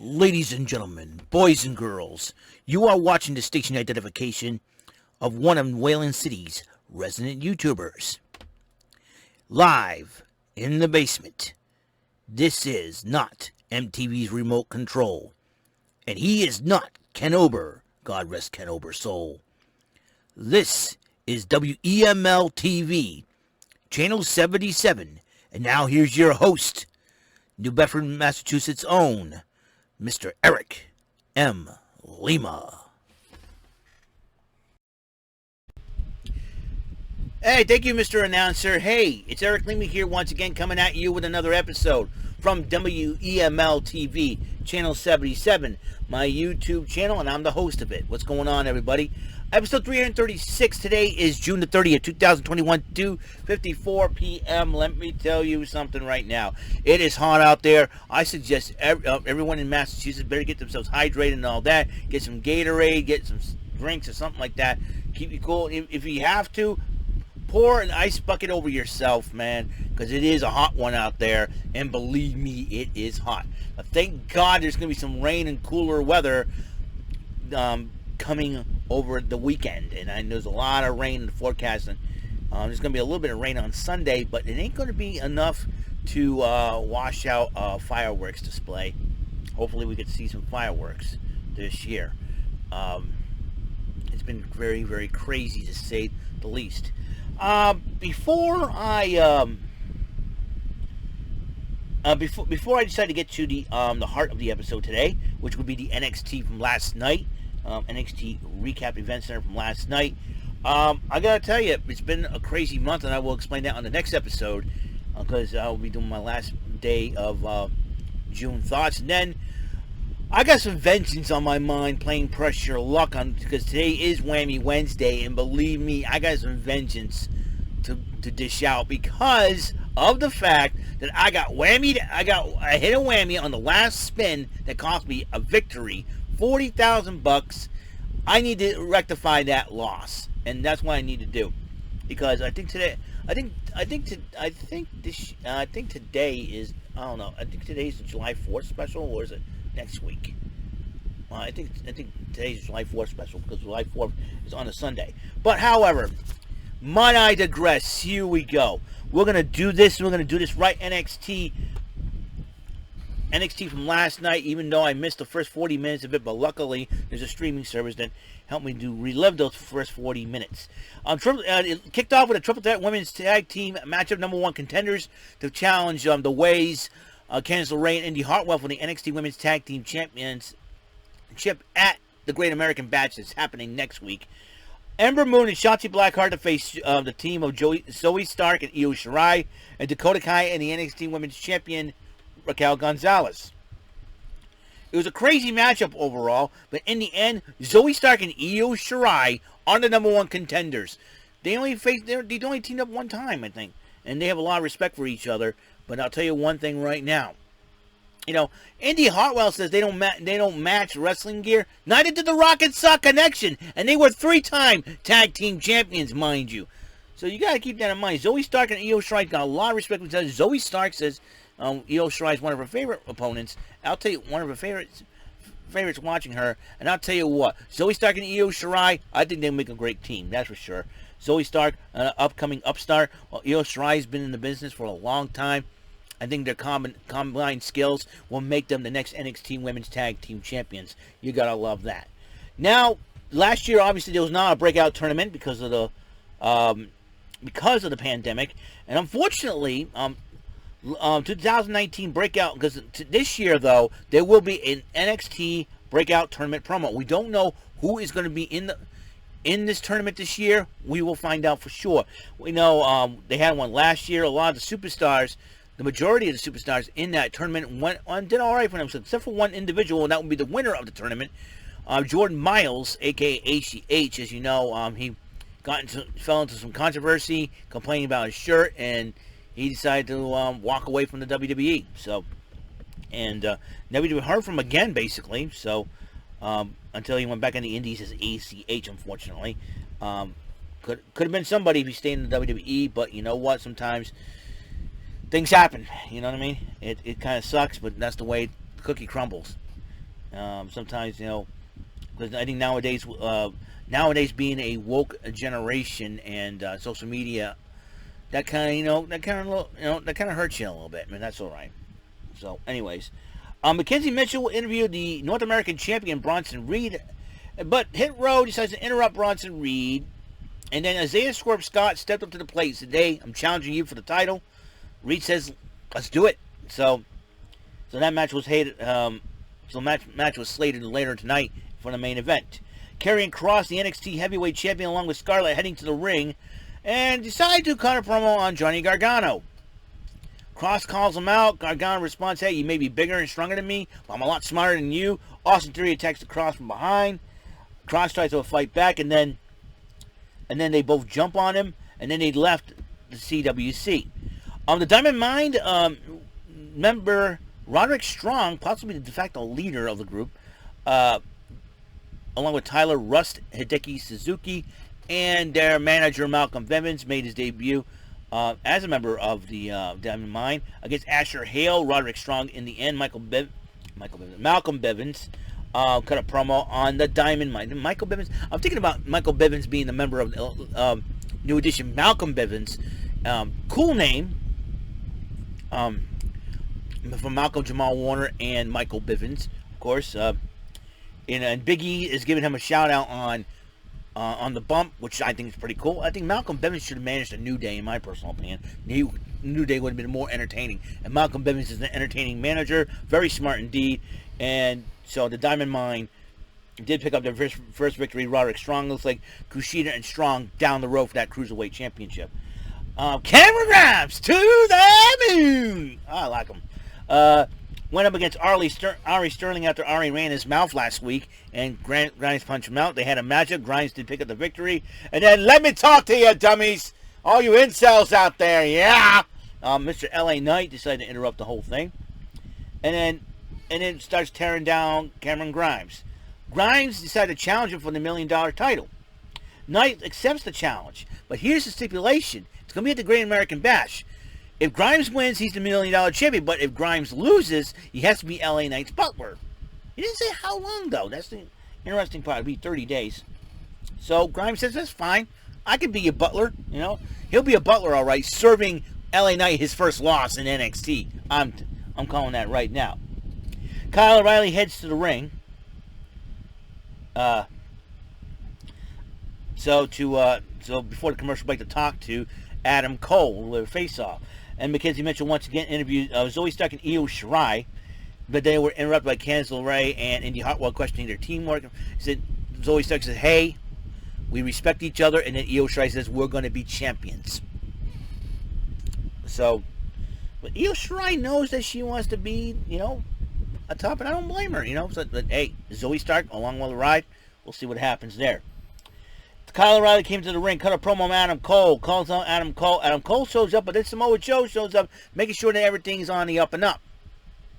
Ladies and gentlemen, boys and girls, you are watching the station identification of one of Wayland City's resident YouTubers. Live in the basement. This is not MTV's remote control. And he is not Ken Ober. God rest Ken Ober's soul. This is WEML-TV, Channel 77. And now here's your host, New Bedford, Massachusetts' own Mr. Eric M. Lima. Hey, thank you, Mr. Announcer. Hey, it's Eric Lima here once again, coming at you with another episode from WEML-TV, Channel 77, my YouTube channel, and I'm the host of it. What's going on, everybody? Episode 336 today is June the 30th, 2021, 2:54 p.m. Let me tell you something right now. It is hot out there. I suggest everyone in Massachusetts better get themselves hydrated and all that. Get some Gatorade, get some drinks or something like that. Keep you cool. If you have to, pour an ice bucket over yourself, man, because it is a hot one out there, and believe me, it is hot. But thank God there's going to be some rain and cooler weather coming over the weekend, and I know there's a lot of rain in the forecast, and there's going to be a little bit of rain on Sunday, but it ain't going to be enough to wash out a fireworks display. Hopefully we get to see some fireworks this year. It's been very, very crazy, to say the least. Before I decide to get to the heart of the episode today, which would be the NXT from last night, NXT recap event center from last night, I gotta tell you, it's been a crazy month, and I will explain that on the next episode, because I'll be doing my last day of June thoughts, and then I got some vengeance on my mind, playing Press Your Luck on, because today is Whammy Wednesday, and believe me, I got some vengeance to dish out, because of the fact that I hit a whammy on the last spin that cost me a victory, $40,000. I need to rectify that loss, and that's what I need to do, because I think today is, I don't know, I think today's the July 4th special, or is it next week? Well, I think today's July 4th special, because July 4th is on a Sunday. But however, might I digress? Here we go. We're gonna do this. We're gonna do this right. NXT from last night. Even though I missed the first 40 minutes of it, but luckily there's a streaming service that helped me to relive those first 40 minutes. It kicked off with a triple threat women's tag team matchup. Number one contenders to challenge the Ways, Candice LeRae and Indy Hartwell for the NXT Women's Tag Team Championship at the Great American Bash that's happening next week. Ember Moon and Shotzi Blackheart to face the team of Zoe Stark and Io Shirai, and Dakota Kai and the NXT Women's Champion Raquel Gonzalez. It was a crazy matchup overall, but in the end, Zoe Stark and Io Shirai are the number one contenders. They only teamed up one time, I think, and they have a lot of respect for each other. But I'll tell you one thing right now. You know, Indy Hartwell says they don't match wrestling gear. Neither did the Rock and Sock Connection, and they were 3-time tag team champions, mind you. So you got to keep that in mind. Zoe Stark and Io Shirai got a lot of respect for each other. Zoe Stark says Io Shirai is one of her favorite opponents. I'll tell you, one of her favorites watching her. And I'll tell you what, Zoe Stark and Io Shirai, I think they make a great team. That's for sure. Zoe Stark, upcoming upstart. Well, Io Shirai has been in the business for a long time. I think their combined skills will make them the next NXT Women's Tag Team Champions. You gotta love that. Now, last year, obviously, there was not a breakout tournament because of the pandemic, and unfortunately, 2019 breakout. Because this year, though, there will be an NXT breakout tournament promo. We don't know who is going to be in this tournament this year. We will find out for sure. We know they had one last year. A lot of the superstars. The majority of the superstars in that tournament did all right for themselves, except for one individual, and that would be the winner of the tournament, Jordan Miles, a.k.a. HGH. As you know, he fell into some controversy, complaining about his shirt, and he decided to walk away from the WWE. So, and never heard from him again, basically. So, until he went back in the Indies as ACH, unfortunately. Could have been somebody if he stayed in the WWE, but you know what? Sometimes things happen, you know what I mean? It kind of sucks, but that's the way the cookie crumbles. Sometimes, because I think nowadays being a woke generation and social media, that kind of that kind of hurts you a little bit. I mean, that's all right. So, anyways, Mackenzie Mitchell interviewed the North American champion Bronson Reed, but Hit Row decides to interrupt Bronson Reed, and then Isaiah Swerve Scott stepped up to the plate and said, "Hey, I'm challenging you for the title." Reed says, "Let's do it." So that match was hated. Match was slated later tonight for the main event. Karrion Kross, the NXT Heavyweight Champion, along with Scarlett, heading to the ring, and decide to cut a promo on Johnny Gargano. Kross calls him out. Gargano responds, "Hey, you may be bigger and stronger than me, but I'm a lot smarter than you." Austin Theory attacks the Kross from behind. Kross tries to fight back, and then they both jump on him, and then they left the CWC. The Diamond Mine member Roderick Strong, possibly the de facto leader of the group, along with Tyler Rust, Hideki Suzuki, and their manager Malcolm Bevins, made his debut as a member of the Diamond Mine against Asher Hale. Roderick Strong, in the end, Malcolm Bevins cut a promo on the Diamond Mine. Michael Bevins. I'm thinking about Michael Bevins being a member of New Edition. Malcolm Bevins, cool name. From Malcolm Jamal Warner and Michael Bivens, of course. And Big E is giving him a shout out on the bump, which I think is pretty cool. I think Malcolm Bivens should have managed a New Day, in my personal opinion. New Day would have been more entertaining. And Malcolm Bivens is an entertaining manager, very smart indeed. And so the Diamond Mine did pick up their first victory. Roderick Strong looks like Kushida and Strong down the road for that Cruiserweight Championship. Cameron Grimes to the moon. I like him. Went up against Ari Sterling after Ari ran his mouth last week, and Grimes punched him out. They had a matchup. Grimes did pick up the victory. And then, let me talk to you, dummies. All you incels out there, yeah. Mr. LA Knight decided to interrupt the whole thing. And then starts tearing down Cameron Grimes. Grimes decided to challenge him for the $1 million title. Knight accepts the challenge, but here's the stipulation. It's going to be at the Great American Bash. If Grimes wins, he's the $1 million champion, but if Grimes loses, he has to be LA Knight's butler. He didn't say how long, though. That's the interesting part. It'll be 30 days. So Grimes says, that's fine. I can be your butler, He'll be a butler, all right, serving LA Knight his first loss in NXT. I'm calling that right now. Kyle O'Reilly heads to the ring. So before the commercial break, to talk to Adam Cole with a face-off. And Mackenzie Mitchell once again interviewed Zoe Stark and Io Shirai, but they were interrupted by Candice LeRae and Indy Hartwell questioning their teamwork. Zoe Stark said, "Hey, we respect each other," and then Io Shirai says, "We're going to be champions." So, but Io Shirai knows that she wants to be, a top, and I don't blame her, So, but hey, Zoe Stark, along with the ride, we'll see what happens there. Kyle O'Reilly came to the ring, cut a promo on Adam Cole, calls out Adam Cole. Adam Cole shows up, but then Samoa Joe shows up, making sure that everything's on the up and up.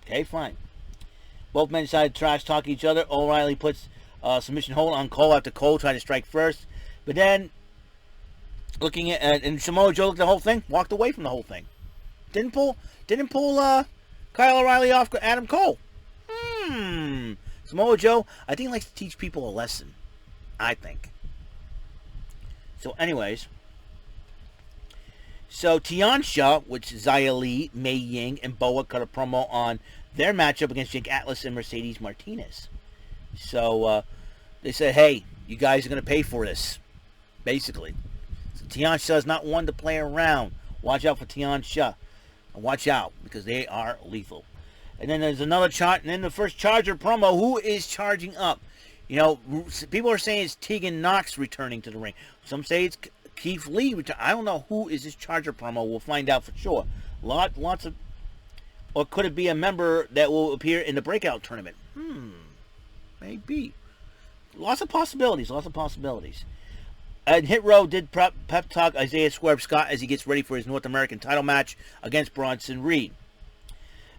Okay, fine. Both men decided to trash talk each other. O'Reilly puts submission hold on Cole after Cole tried to strike first. But then, looking at, and Samoa Joe looked at the whole thing, walked away from the whole thing. Didn't pull Kyle O'Reilly off Adam Cole. Samoa Joe, I think, likes to teach people a lesson. I think. So, anyways. So, Tiansha, which Xia Li, Mei Ying, and Boa cut a promo on their matchup against Jake Atlas and Mercedes Martinez. So, they said, hey, you guys are going to pay for this. Basically. So, Tiansha is not one to play around. Watch out for Tiansha. Watch out, because they are lethal. And then there's another chart, and then the first Charger promo. Who is charging up? People are saying it's Tegan Knox returning to the ring. Some say it's Keith Lee. I don't know who is this Charger promo. We'll find out for sure. Lots of, or could it be a member that will appear in the breakout tournament? Maybe. Lots of possibilities. And Hit Row did pep talk Isaiah Swerve Scott as he gets ready for his North American title match against Bronson Reed.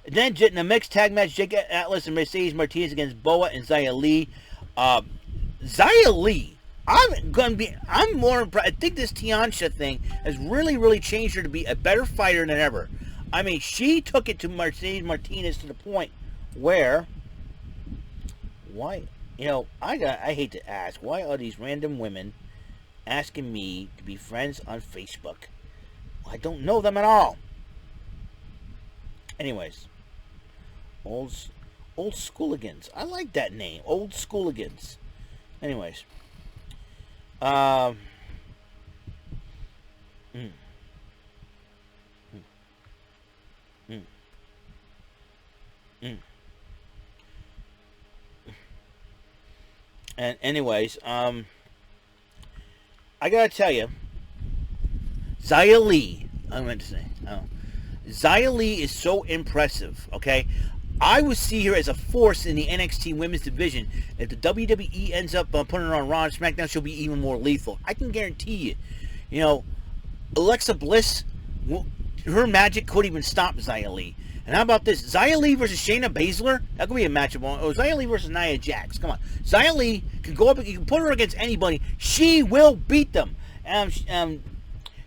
And then in a mixed tag match, Jake Atlas and Mercedes Martinez against Boa and Xia Li. Xia Li, I'm more impressed. I think this Tiansha thing has really changed her to be a better fighter than ever. I mean, she took it to Mercedes Martinez to the point where why, I hate to ask, why are these random women asking me to be friends on Facebook? I don't know them at all. Anyways, old schooligans. I like that name, old schooligans. Anyways, mm, mm, mm, mm. And anyways, I gotta tell you, Xia Li, I meant to say, Xia Li is so impressive, okay? I would see her as a force in the NXT women's division. If the WWE ends up putting her on Raw and SmackDown, she'll be even more lethal. I can guarantee you. Alexa Bliss, her magic couldn't even stop Xia Li. And how about this? Xia Li versus Shayna Baszler? That could be a matchup. Oh, Xia Li versus Nia Jax. Come on. Xia Li can go up, you can put her against anybody. She will beat them.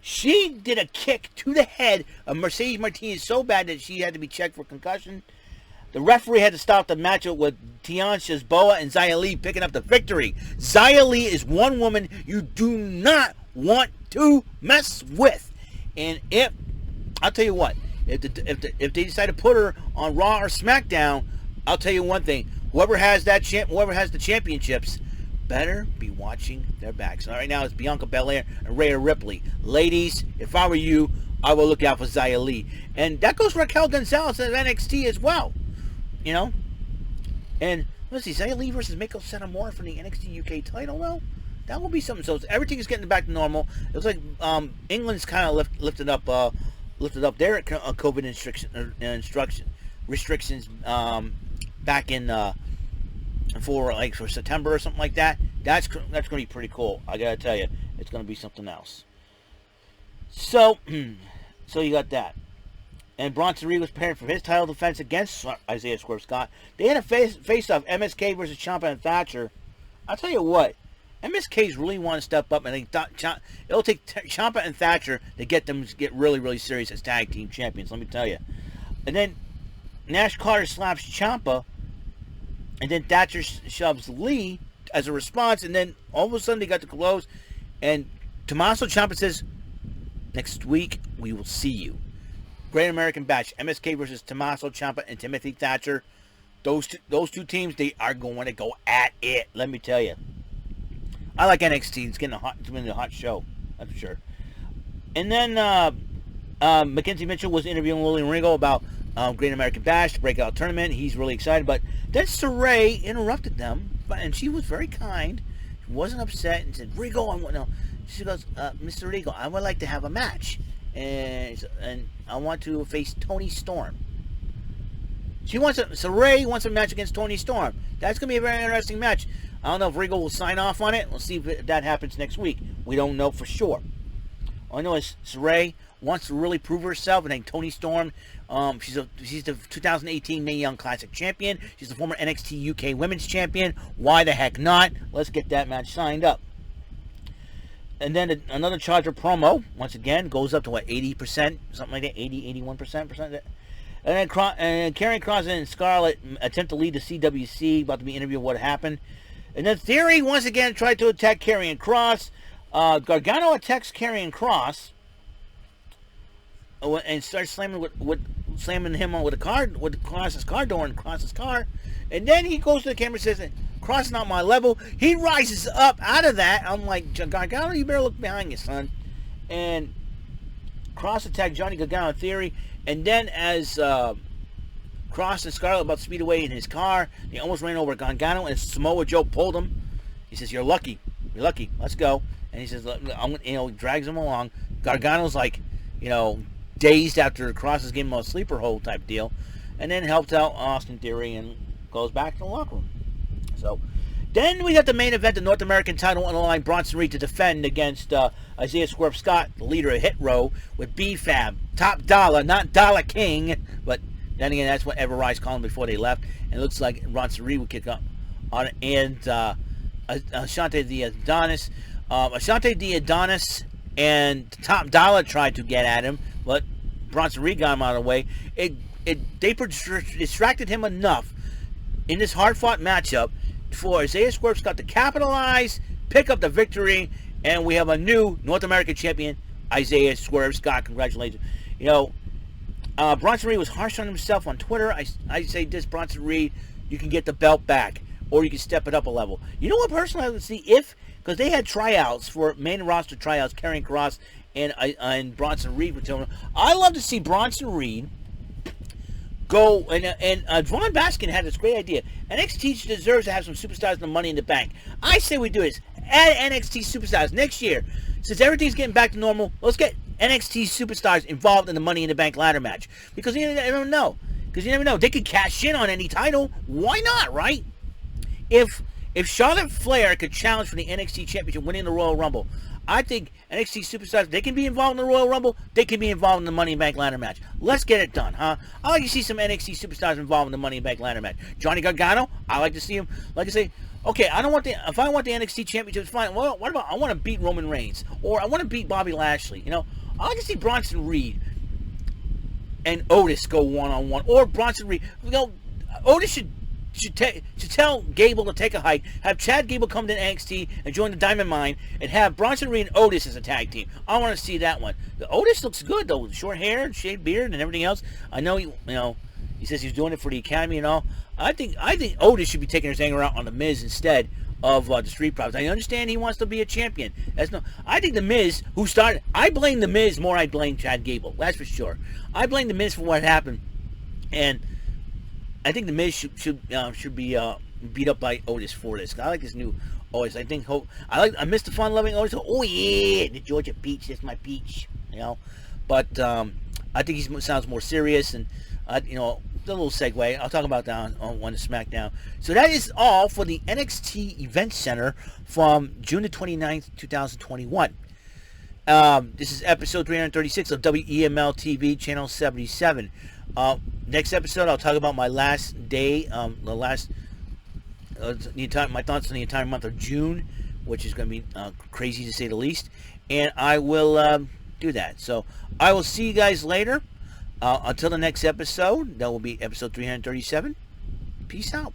She did a kick to the head of Mercedes Martinez so bad that she had to be checked for concussion. The referee had to stop the matchup with Tiana Boa and Xia Li picking up the victory. Xia Li is one woman you do not want to mess with. And I'll tell you what, if they decide to put her on Raw or SmackDown, I'll tell you one thing: whoever has the championships better be watching their backs. Right now it's Bianca Belair and Rhea Ripley. Ladies, if I were you, I would look out for Xia Li. And that goes for Raquel Gonzalez at NXT as well. And let's see, Xia Li versus Miko Satomura for the NXT UK title, though. That will be something. So everything is getting back to normal. It looks like England's kind of lifted up their COVID restrictions back in for September or something like that. That's going to be pretty cool. I gotta tell you, it's going to be something else. So you got that. And Bronson Reed was preparing for his title defense against Isaiah Swerve Scott. They had a face-off, MSK versus Ciampa and Thatcher. I'll tell you what, MSK's really want to step up, and it'll take Ciampa and Thatcher to get them to get really, really serious as tag team champions, let me tell you. And then Nash Carter slaps Ciampa, and then Thatcher shoves Lee as a response, and then all of a sudden they got the close, and Tommaso Ciampa says, next week we will see you. Great American Bash, MSK versus Tommaso Ciampa and Timothy Thatcher. Those two teams, they are going to go at it, let me tell you. I like NXT. It's been a hot show, that's for sure. And then Mackenzie Mitchell was interviewing William Regal about Great American Bash, the breakout tournament. He's really excited, but then Saray interrupted them, and she was very kind. She wasn't upset and said, Regal, she goes, Mr. Regal, I would like to have a match, and I want to face Toni Storm. Saray wants a match against Toni Storm. That's going to be a very interesting match. I don't know if Regal will sign off on it. We'll see if that happens next week. We don't know for sure. All I know is Saray wants to really prove herself. And then Toni Storm, she's the 2018 Mae Young Classic champion. She's the former NXT UK Women's champion. Why the heck not? Let's get that match signed up. And then another Charger promo, once again, goes up to, 80%? Something like that, 81%? And then Karrion Kross and Scarlett attempt to lead the CWC, about to be interviewed what happened. And then Theory once again tried to attack Karrion Kross. Gargano attacks Karrion Kross and starts slamming him with Kross's car door and Kross's car. And then he goes to the camera and says, Kross is not my level. He rises up out of that. I'm like, Gargano, you better look behind you, son. And Kross attacked Johnny Gargano in Theory. And then as Kross and Scarlett about to speed away in his car, they almost ran over Gargano, and Samoa Joe pulled him. He says, you're lucky. Let's go. And he says, drags him along. Gargano's like, dazed after Kross gave him a sleeper hold type deal. And then helps out Austin Theory and goes back to the locker room. So then we got the main event, the North American title on the line. Bronson Reed to defend against Isaiah Swerve Scott, the leader of Hit Row, with B-Fab, Top Dollar, not Dollar King, but then again, that's what Everrise called him before they left. And it looks like Bronson Reed would kick up on it. And Ashante the Adonis. Ashante the Adonis and Top Dollar tried to get at him, but Bronson Reed got him out of the way. They distracted him enough in this hard-fought matchup for Isaiah Swerve Scott to capitalize, pick up the victory, and we have a new North American champion, Isaiah Swerve Scott. Congratulations. You know, Bronson Reed was harsh on himself on Twitter. I say this, Bronson Reed, you can get the belt back, or you can step it up a level. You know what, personally, I would see because they had tryouts for main roster tryouts, Karrion Kross and Bronson Reed. I love to see Bronson Reed go, and Vaughn Baskin had this great idea. NXT deserves to have some superstars in the Money in the Bank. I say we do this. Add NXT superstars next year. Since everything's getting back to normal, let's get NXT superstars involved in the Money in the Bank ladder match. Because you never know. They could cash in on any title. Why not, right? If Charlotte Flair could challenge for the NXT Championship, winning the Royal Rumble, I think NXT superstars, they can be involved in the Royal Rumble. They can be involved in the Money in the Bank ladder match. Let's get it done, huh? I like to see some NXT superstars involved in the Money in the Bank ladder match. Johnny Gargano, I like to see him. Like I say, okay, if I want the NXT Championship, it's fine. Well, what about I want to beat Roman Reigns, or I want to beat Bobby Lashley? You know, I like to see Bronson Reed and Otis go one-on-one, or Bronson Reed. You know, Otis should tell Gable to take a hike, have Chad Gable come to NXT and join the Diamond Mine, and have Bronson Reed and Otis as a tag team. I want to see that one. The Otis looks good though, short hair, shaved beard, and everything else. I know he says he's doing it for the Academy and all. I think Otis should be taking his anger out on the Miz instead of the Street Profits. I understand he wants to be a champion. I think the Miz, who started, I blame the Miz more. I blame Chad Gable. That's for sure. I blame the Miz for what happened, and I think the Miz should be beat up by Otis for this. I like this new Otis. I miss the fun-loving Otis. Oh yeah, the Georgia Peach. That's my peach. You know, but I think he sounds more serious, and a little segue. I'll talk about that on the SmackDown. So that is all for the NXT Event Center from June the 29th, 2021. This is episode 336 of WEML-TV, channel 77. Next episode, I'll talk about my last day, my thoughts on the entire month of June, which is going to be crazy to say the least. And I will do that. So I will see you guys later. Until the next episode, that will be episode 337. Peace out.